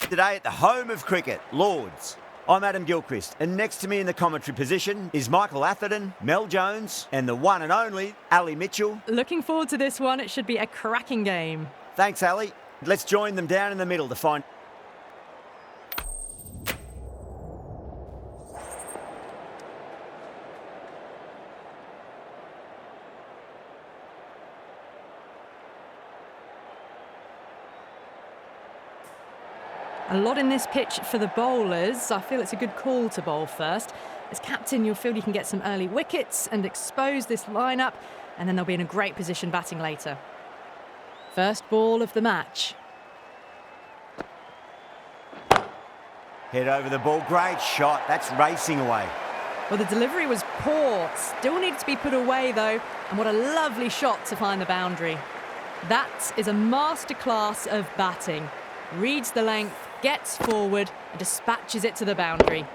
today at the home of cricket, Lords. I'm Adam Gilchrist, and next to me in the commentary position is Michael Atherton, Mel Jones, and the one and only Ali Mitchell. Looking forward to this one. It should be a cracking game. Thanks, Ali. Let's join them down in the middle to find... A lot in this pitch for the bowlers. I feel it's a good call to bowl first. As captain, you'll feel you can get some early wickets and expose this lineup, and then they'll be in a great position batting later. First ball of the match. Head over the ball. Great shot. That's racing away. Well, the delivery was poor. Still needed to be put away, though. And what a lovely shot to find the boundary. That is a masterclass of batting. Reads the length, gets forward and dispatches it to the boundary.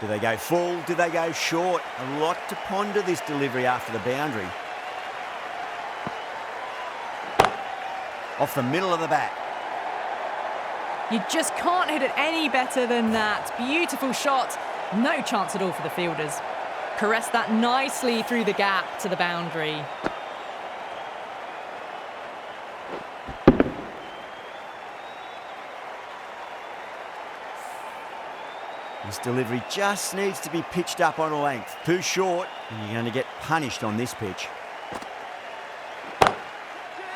Do they go full? Do they go short? A lot to ponder this delivery after the boundary. Off the middle of the bat. You just can't hit it any better than that. Beautiful shot. No chance at all for the fielders. Caressed that nicely through the gap to the boundary. This delivery just needs to be pitched up on a length. Too short, and you're going to get punished on this pitch.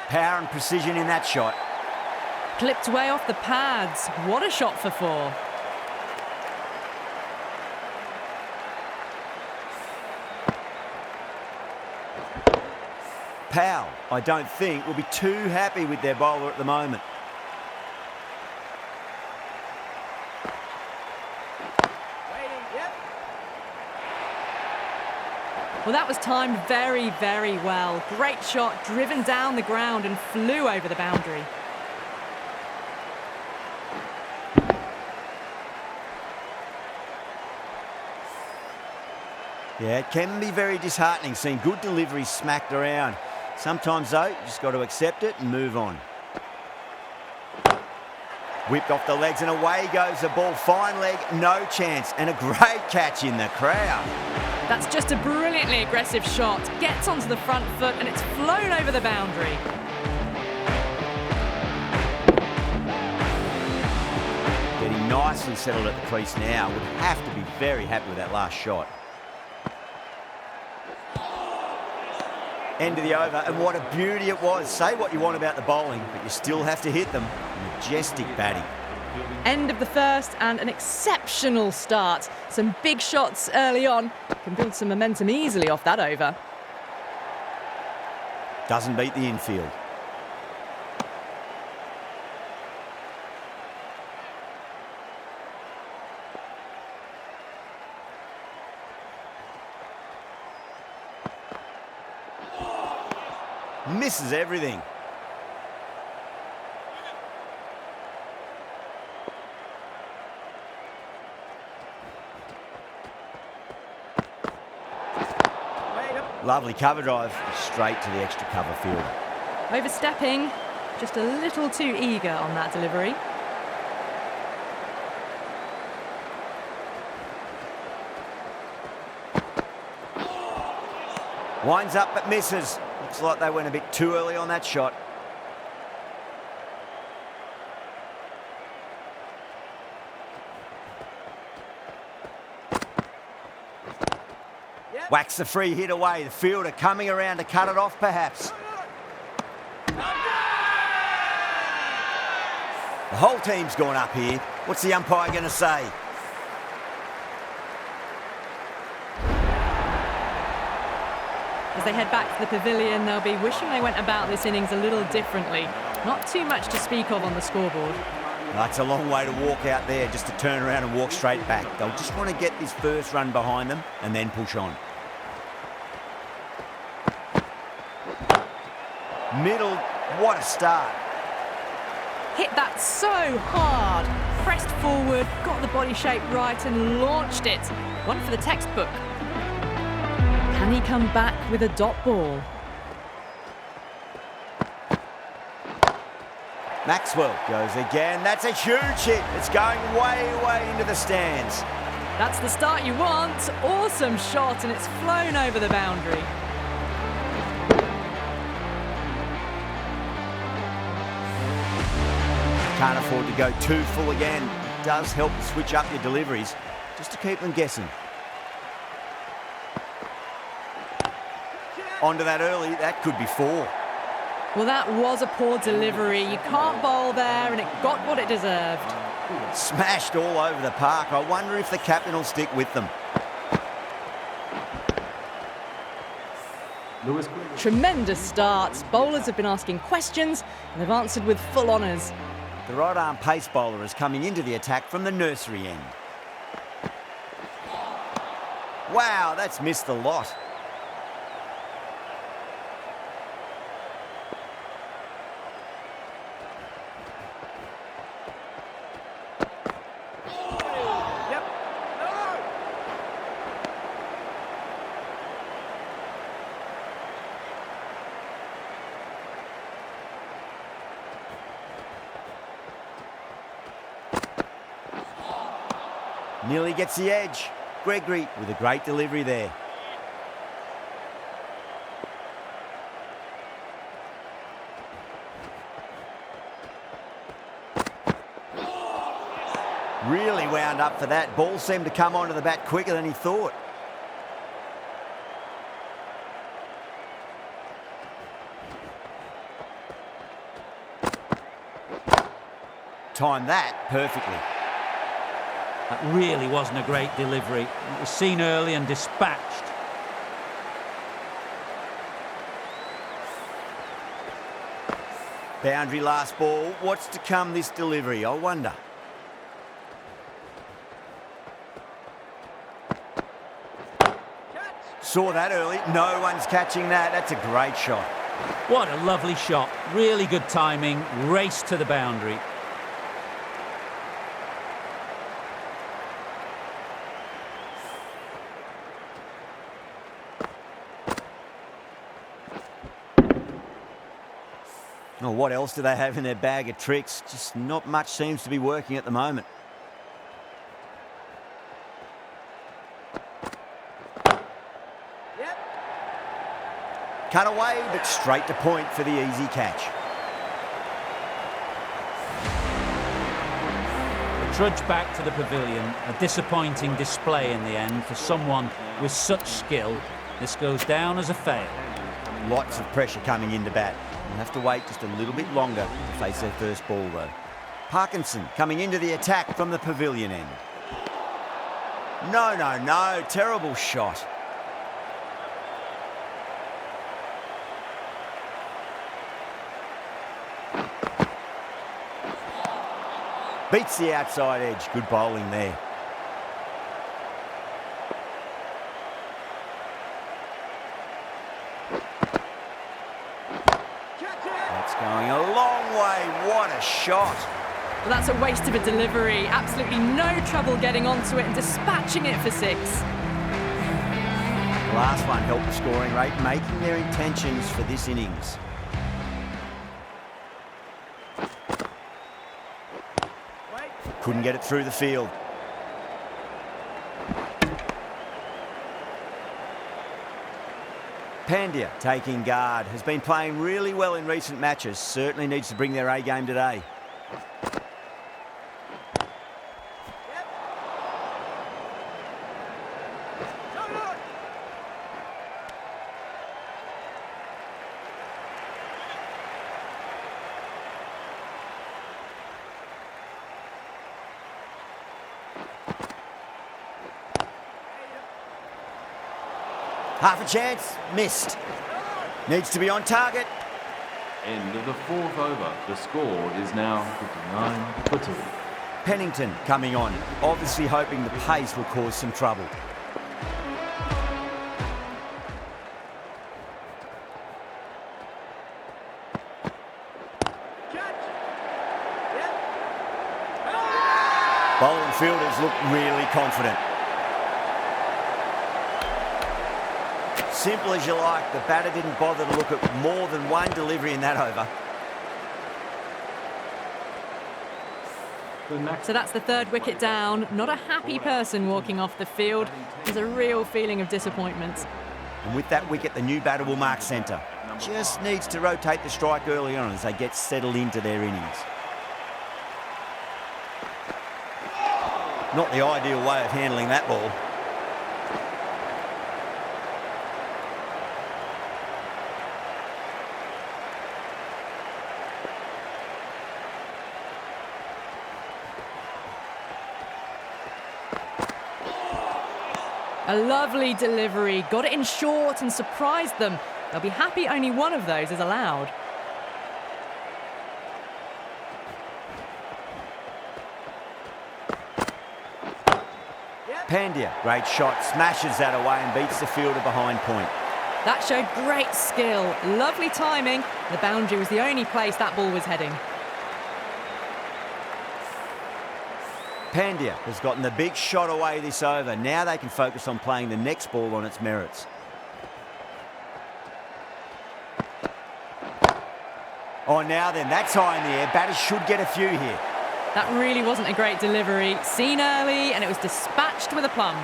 Power and precision in that shot. Clipped way off the pads. What a shot for four. Powell, I don't think, will be too happy with their bowler at the moment. Well, that was timed very, very well. Great shot, driven down the ground and flew over the boundary. Yeah, it can be very disheartening seeing good deliveries smacked around. Sometimes, though, you just got to accept it and move on. Whipped off the legs and away goes the ball. Fine leg, no chance. And a great catch in the crowd. That's just a brilliantly aggressive shot. Gets onto the front foot and it's flown over the boundary. Getting nicely settled at the crease now. Would have to be very happy with that last shot. End of the over, and what a beauty it was. Say what you want about the bowling, but you still have to hit them. Majestic batting. End of the first and an exceptional start. Some big shots early on. Can build some momentum easily off that over. Doesn't beat the infield. Misses everything. Lovely cover drive, straight to the extra cover field. Overstepping, just a little too eager on that delivery. Winds up but misses. Looks like they went a bit too early on that shot. Whacks the free hit away. The fielder coming around to cut it off, perhaps. The whole team's gone up here. What's the umpire going to say? As they head back to the pavilion, they'll be wishing they went about this innings a little differently. Not too much to speak of on the scoreboard. That's a long way to walk out there just to turn around and walk straight back. They'll just want to get this first run behind them and then push on. Middle, what a start. Hit that so hard. Pressed forward, got the body shape right and launched it. One for the textbook. Can he come back with a dot ball? Maxwell goes again. That's a huge hit. It's going way into the stands. That's the start you want. Awesome shot, and it's flown over the boundary. Can't afford to go too full again. It does help to switch up your deliveries, just to keep them guessing. Onto that early, that could be 4. Well, that was a poor delivery. You can't bowl there, and it got what it deserved. Smashed all over the park. I wonder if the captain will stick with them. Tremendous starts. Bowlers have been asking questions, and they've answered with full honours. The right-arm pace bowler is coming into the attack from the nursery end. Wow, that's missed the lot. Nearly gets the edge. Gregory with a great delivery there. Really wound up for that. Ball seemed to come onto the bat quicker than he thought. Timed that perfectly. That really wasn't a great delivery. It was seen early and dispatched. Boundary last ball. What's to come this delivery, I wonder? Saw that early. No one's catching that. That's a great shot. What a lovely shot. Really good timing. Race to the boundary. Oh, what else do they have in their bag of tricks? Just not much seems to be working at the moment. Cut away, but straight to point for the easy catch. The trudge back to the pavilion. A disappointing display in the end for someone with such skill. This goes down as a fail. Lots of pressure coming into bat. They'll have to wait just a little bit longer to face their first ball, though. Parkinson coming into the attack from the pavilion end. No. Terrible shot. Beats the outside edge. Good bowling there. That's going a long way. What a shot. Well, that's a waste of a delivery. Absolutely no trouble getting onto it and dispatching it for 6. The last one helped the scoring rate, making their intentions for this innings. Couldn't get it through the field. Pandya taking guard. Has been playing really well in recent matches. Certainly needs to bring their A game today. Half a chance, missed. Needs to be on target. End of the 4th over. The score is now 59-2. Pennington coming on, obviously hoping the pace will cause some trouble. Bowling fielders look really confident. Simple as you like, the batter didn't bother to look at more than one delivery in that over. So that's the third wicket down. Not a happy person walking off the field. There's a real feeling of disappointment. And with that wicket, the new batter will mark centre. Just needs to rotate the strike early on as they get settled into their innings. Not the ideal way of handling that ball. A lovely delivery, got it in short and surprised them. They'll be happy only one of those is allowed. Pandya, great shot, smashes that away and beats the fielder behind point. That showed great skill, lovely timing. The boundary was the only place that ball was heading. Pandya has gotten the big shot away this over. Now they can focus on playing the next ball on its merits. Oh, now then, that's high in the air. Batters should get a few here. That really wasn't a great delivery. Seen early and it was dispatched with aplomb.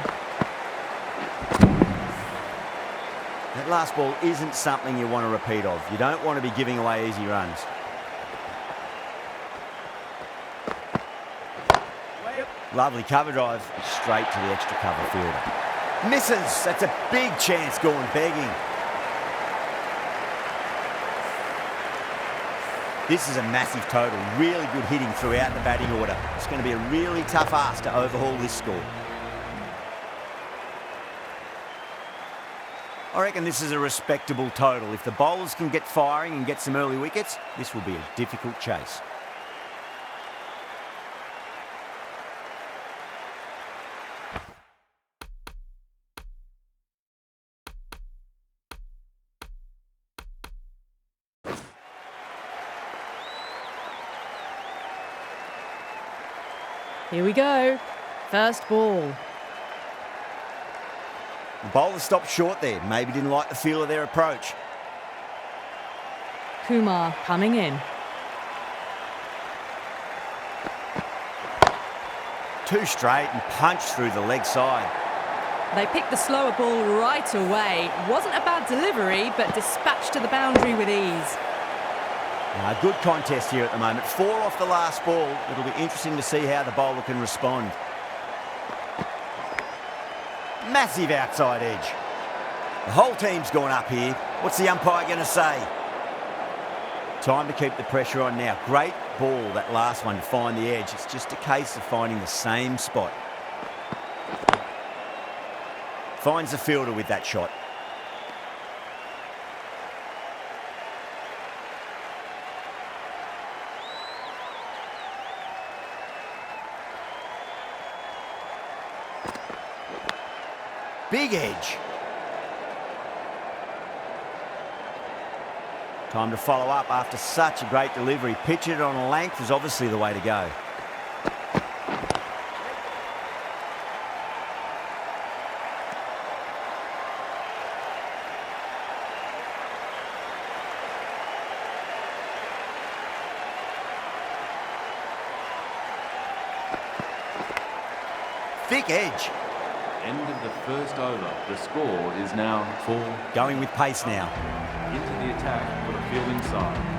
That last ball isn't something you want to repeat of. You don't want to be giving away easy runs. Lovely cover drive, straight to the extra cover fielder. Misses, that's a big chance going begging. This is a massive total, really good hitting throughout the batting order. It's going to be a really tough ask to overhaul this score. I reckon this is a respectable total. If the bowlers can get firing and get some early wickets, this will be a difficult chase. Here we go. First ball. The bowler stopped short there. Maybe didn't like the feel of their approach. Kumar coming in. Two straight and punched through the leg side. They picked the slower ball right away. Wasn't a bad delivery, but dispatched to the boundary with ease. Good contest here at the moment. 4 off the last ball. It'll be interesting to see how the bowler can respond. Massive outside edge. The whole team's gone up here. What's the umpire going to say? Time to keep the pressure on now. Great ball, that last one, to find the edge. It's just a case of finding the same spot. Finds the fielder with that shot. Big edge. Time to follow up after such a great delivery. Pitch it on a length is obviously the way to go. Thick edge. End of the first over. The score is now 4. Going with pace now. Into the attack for the fielding side.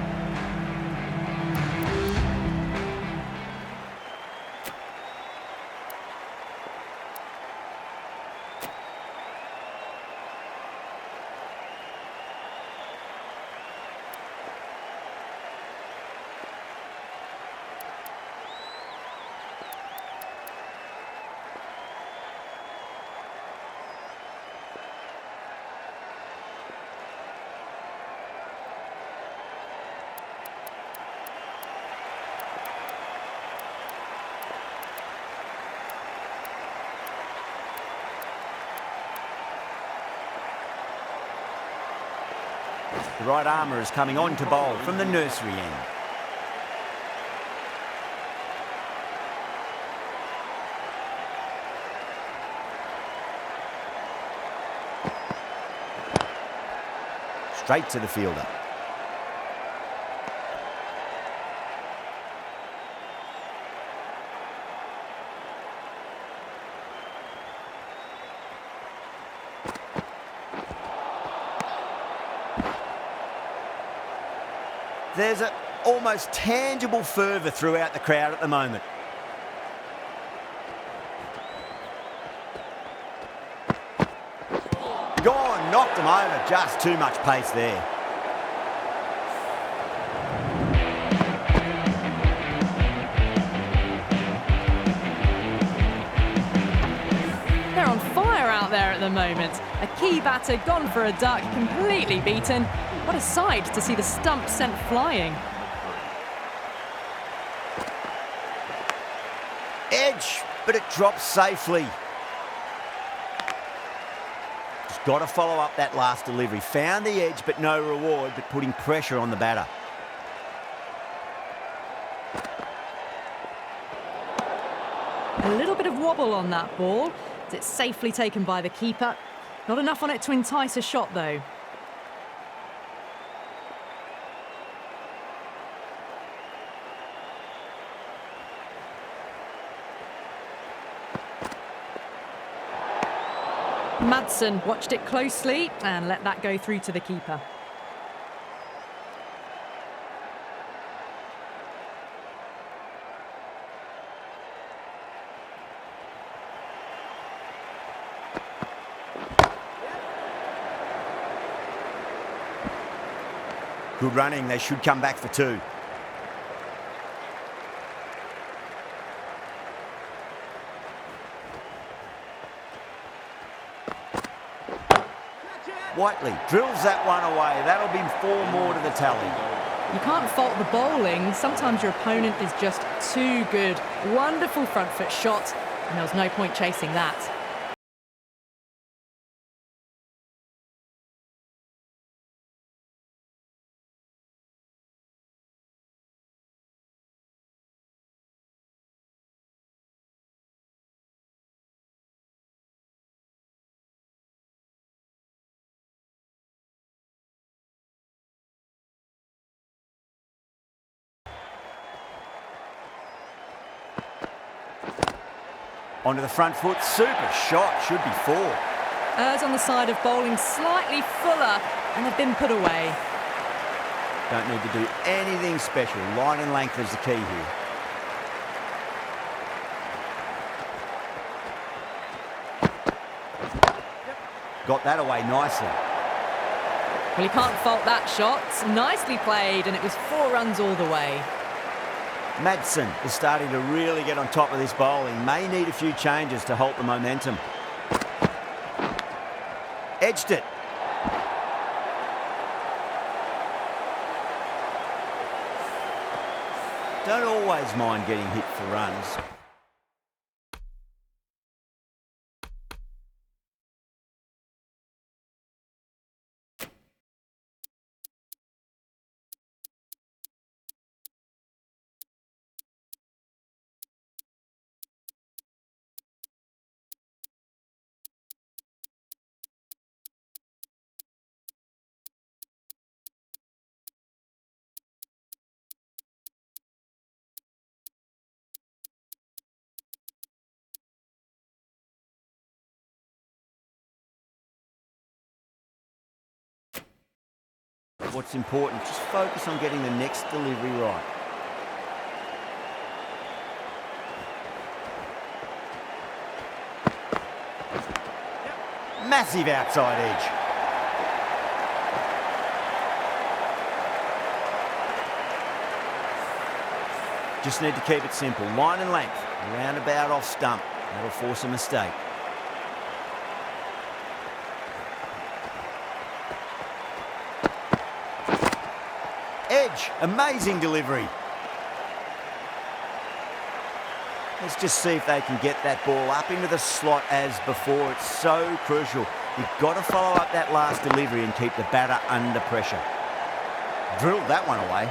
The right armour is coming on to bowl from the nursery end. Straight to the fielder. There's an almost tangible fervour throughout the crowd at the moment. Gone, knocked him over, just too much pace there. They're on fire out there at the moment. A key batter gone for a duck, completely beaten. What a sight to see the stump sent flying. Edge, but it drops safely. Just got to follow up that last delivery. Found the edge, but no reward, but putting pressure on the batter. A little bit of wobble on that ball. It's safely taken by the keeper. Not enough on it to entice a shot, though. Madsen watched it closely and let that go through to the keeper. Good running, they should come back for two. Whiteley drills that one away. That'll be 4 more to the tally. You can't fault the bowling. Sometimes your opponent is just too good. Wonderful front foot shot, and there was no point chasing that. Onto the front foot, super shot, should be 4. Errs on the side of bowling slightly fuller, and they've been put away. Don't need to do anything special. Line and length is the key here. Got that away nicely. Well, you can't fault that shot. Nicely played, and it was 4 runs all the way. Madsen is starting to really get on top of this bowling. May need a few changes to halt the momentum. Edged it. Don't always mind getting hit for runs. What's important, just focus on getting the next delivery right. Massive outside edge. Just need to keep it simple. Line and length, roundabout off stump. That'll force a mistake. Edge, amazing delivery. Let's just see if they can get that ball up into the slot as before. It's so crucial. You've got to follow up that last delivery and keep the batter under pressure. Drilled that one away.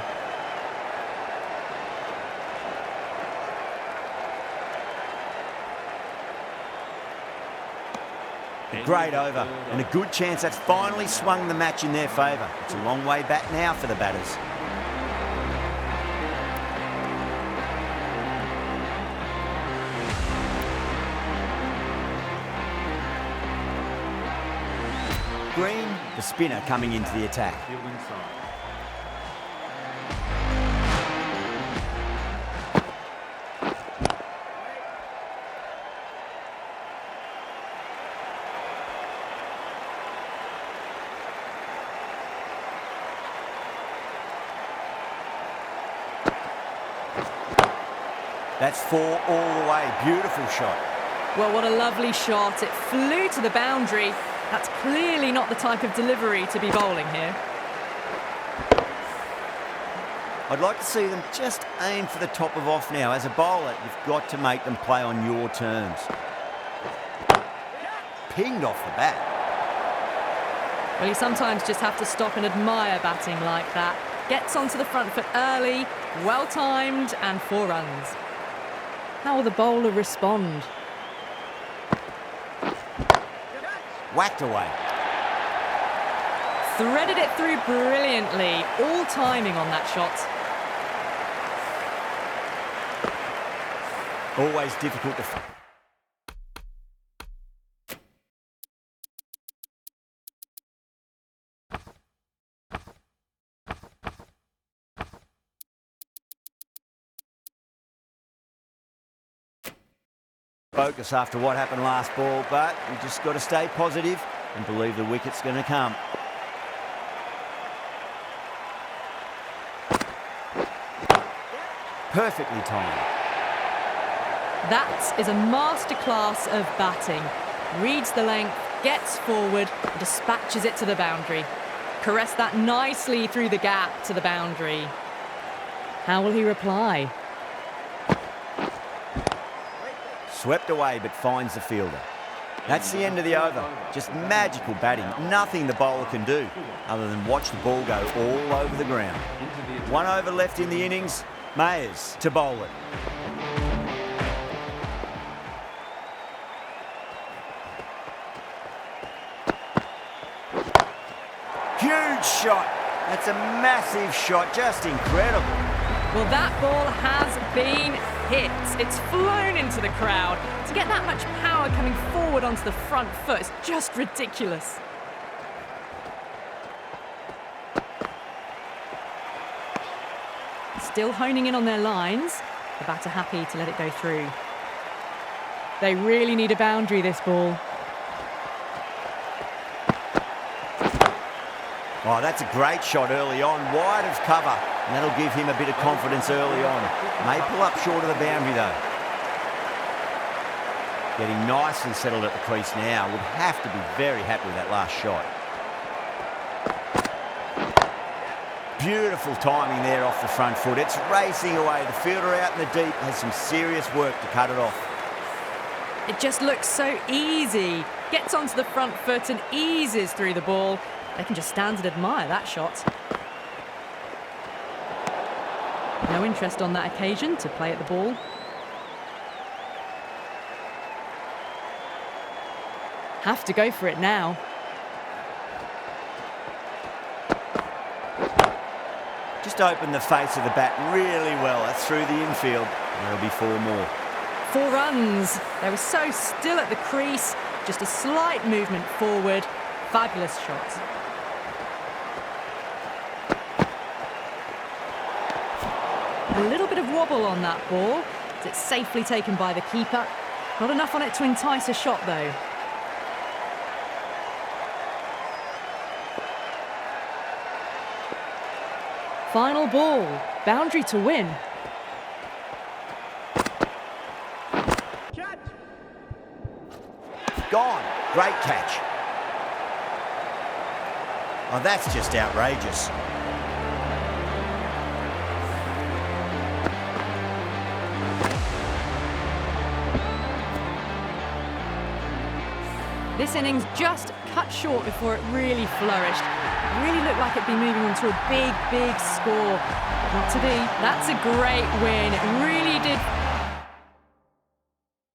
A great over and a good chance that's finally swung the match in their favour. It's a long way back now for the batters. Green, the spinner, coming into the attack. Fielding side. That's 4 all the way. Beautiful shot. Well, what a lovely shot. It flew to the boundary. That's clearly not the type of delivery to be bowling here. I'd like to see them just aim for the top of off now. As a bowler, you've got to make them play on your terms. Pinged off the bat. Well, you sometimes just have to stop and admire batting like that. Gets onto the front foot early, well-timed, and 4 runs. How will the bowler respond? Whacked away. Threaded it through brilliantly. All timing on that shot. Always difficult to... focus after what happened last ball, but we just got to stay positive and believe the wicket's going to come. Perfectly timed. That is a masterclass of batting. Reads the length, gets forward, and dispatches it to the boundary. Caressed that nicely through the gap to the boundary. How will he reply? Swept away but finds the fielder. That's the end of the over. Just magical batting. Nothing the bowler can do other than watch the ball go all over the ground. 1 over left in the innings. Mayers to bowl it. Huge shot. That's a massive shot. Just incredible. Well, that ball has been hit. It's flown into the crowd. To get that much power coming forward onto the front foot is just ridiculous. Still honing in on their lines. The batter happy to let it go through. They really need a boundary, this ball. Oh, that's a great shot early on, wide of cover, and that'll give him a bit of confidence early on. May pull up short of the boundary though. Getting nicely settled at the crease now. Would have to be very happy with that last shot. Beautiful timing there off the front foot. It's racing away. The fielder out in the deep has some serious work to cut it off. It just looks so easy. Gets onto the front foot and eases through the ball. They can just stand and admire that shot. No interest on that occasion to play at the ball. Have to go for it now. Just opened the face of the bat really well. That's through the infield. And there'll be 4 more. 4 runs. They were so still at the crease. Just a slight movement forward. Fabulous shot. A little bit of wobble on that ball. It's safely taken by the keeper. Not enough on it to entice a shot though. Final ball. Boundary to win. Gone. Great catch. Oh, that's just outrageous. This innings just cut short before it really flourished. It really looked like it'd be moving on to a big, big score. Not to be. That's a great win. It really did